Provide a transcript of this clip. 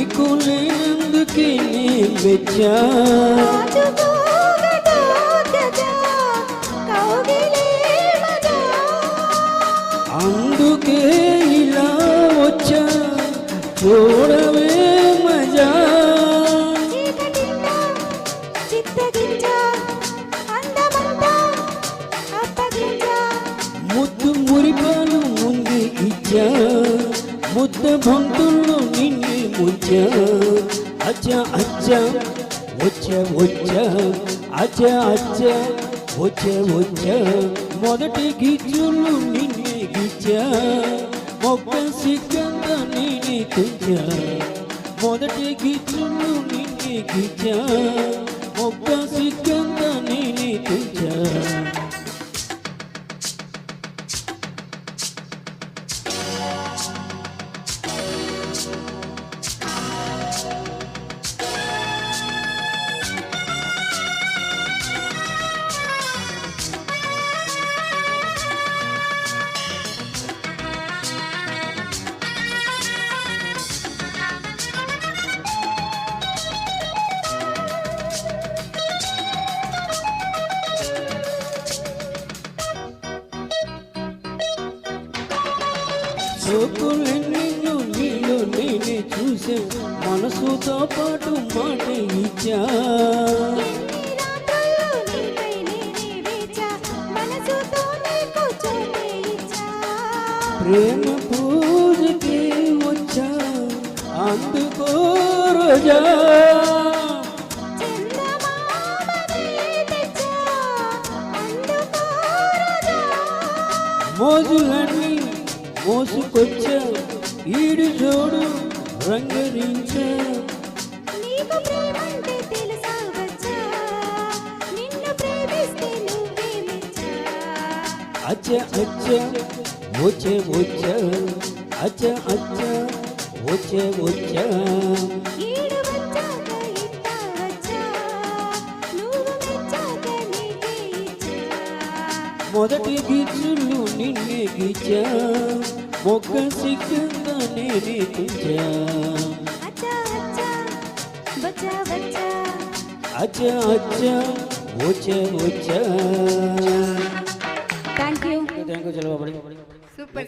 నీకు లేనందుకే నీ మెచ్చా అందుకే ఇలా వచ్చా చూడవే మజా ముద్దు మురిపాలు ముందు ఇచ్చా ముద్ద బంతుల్లో నిన్ను ముంచా అచ్చా అచ్చా వచ్చా వచ్చా అచ్చా అచ్చా వచ్చా వచ్చా మొదటి గిచ్చులు నిన్నే గిచ్చా మొక్క సిగ్గంత నేనే తుంచా మొదటి గిచ్చులు నిన్నే గిచ్చా మొక్క సిగ్గంత నేనే తుంచా సోకులెన్నెన్నో నీలో నేనే చూసే మనసుతో పాటు మాట ఇచ్చా ప్రేమ పూజకి వచ్చా అందుకో రోజా మోజులన్నీ మోసుకొచ్చా ఈడు జోడు రంగరించా అచ్చా అచ్చా వచ్చే వచ్చా అచ్చా అచ్చా వచ్చే వచ్చా మొదటి గిచ్చులు నిన్నే గిచ్చా మొక్క సిగ్గంగా నేనే తుంచా అచ్చా అచ్చా వచ్చా వచ్చా థ్యాంక్ యూ చలో సూపర్ సూపర్